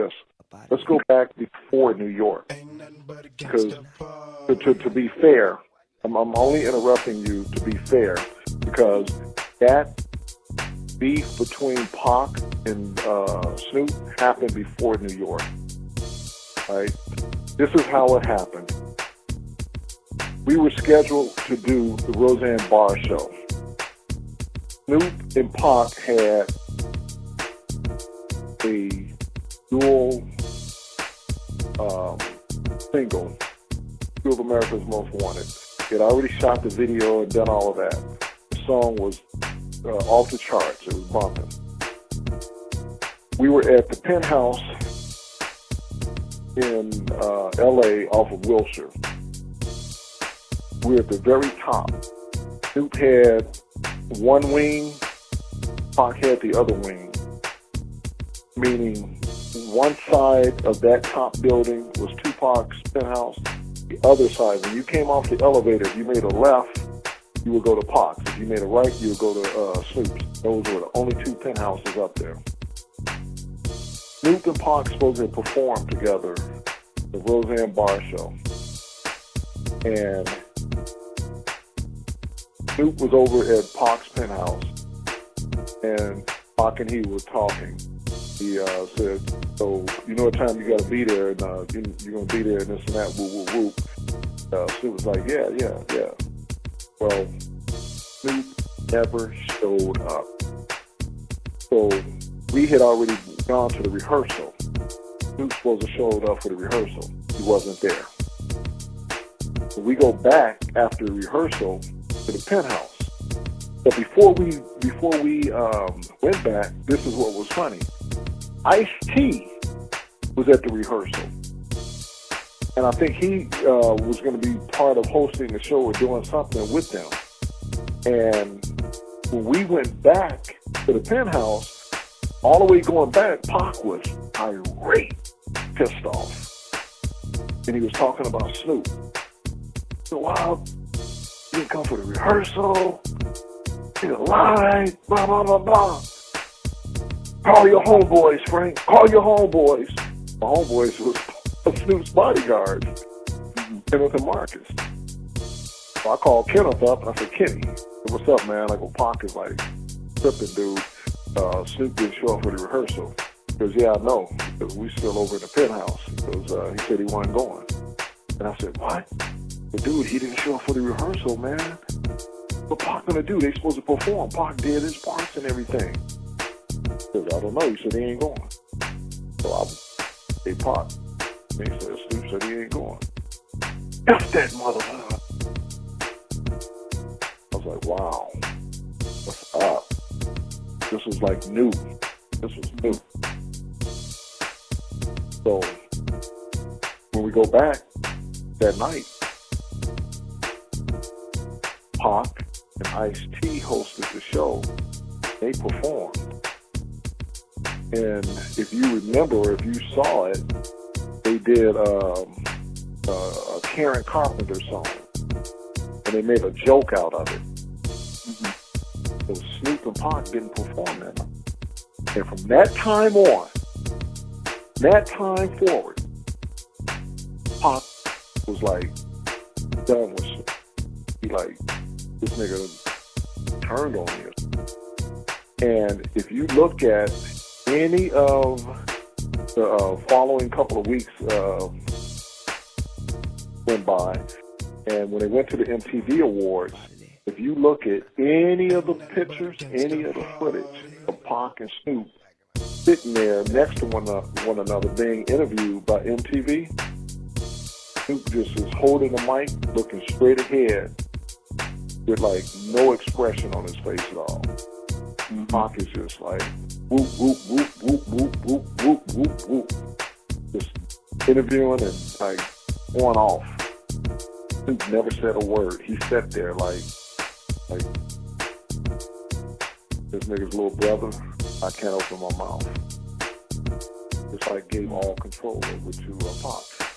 Yes. Let's go back before New York, because to be fair, I'm only interrupting you to be fair, because that beef between Pac and Snoop happened before New York. Right? This is how it happened. We were scheduled to do the Roseanne Barr show. Snoop and Pac had a dual single, Two of America's Most Wanted. He had already shot the video and done all of that. The song was off the charts. It was bumping. We were at the Penthouse in L.A. off of Wilshire. We were at the very top. Snoop had one wing, Pac had the other wing, meaning one side of that top building was Tupac's penthouse. The other side, when you came off the elevator, if you made a left, you would go to Pac's. If you made a right, you would go to Snoop's. Those were the only two penthouses up there. Snoop and Pac supposed to perform together the Roseanne Barr show. And Snoop was over at Pac's penthouse, and Pac and he were talking. He said, so you know what time you got to be there, and you're going to be there, and this and that, whoop, whoop, whoop. Snoop was like, yeah. Well, Snoop never showed up. So we had already gone to the rehearsal. Snoop supposed to show up for the rehearsal. He wasn't there. So we go back after the rehearsal to the penthouse. But before we went back, this is what was funny. Ice-T was at the rehearsal. And I think he was going to be part of hosting the show or doing something with them. And when we went back to the penthouse, all the way going back, Pac was irate, pissed off. And he was talking about Snoop. So, wow, you didn't come for the rehearsal. You lied, blah, blah, blah, blah. Call your homeboys, Frank. Call your homeboys. My homeboys was Snoop's bodyguard, Kenneth and Marcus. So I called Kenneth up, and I said, Kenny, what's up, man? I go, Pac is like tripping, dude. Snoop didn't show up for the rehearsal. He goes, yeah, I know, because we still over in the penthouse. Because he said he wasn't going. And I said, what? But dude, he didn't show up for the rehearsal, man. What Pac gonna do? They supposed to perform. Pac did his parts and everything. He said, I don't know. He said he ain't going. So I say, Pac. And he said, Snoop said he ain't going. F that motherfucker. I was like, wow. What's up? This was like new. This was new. So when we go back that night, Pac and Ice-T hosted the show. They performed. And if you remember, if you saw it, they did a Karen Carpenter song. And they made a joke out of it. So Snoop and Pac didn't perform that night. And from that time on, that time forward, Pac was like done with Snoop. He like, this nigga turned on you. And if you look at any of the following couple of weeks went by, and when they went to the MTV Awards, if you look at any of the pictures, any of the footage of Pac and Snoop sitting there next to one another being interviewed by MTV, Snoop just is holding the mic, looking straight ahead, with like no expression on his face at all. Pac is just like whoop, whoop, whoop, whoop, whoop, whoop, whoop, whoop, whoop. Just interviewing and like going off. Snoop never said a word. He sat there like this nigga's little brother. I can't open my mouth. It's like gave all control over to Pac.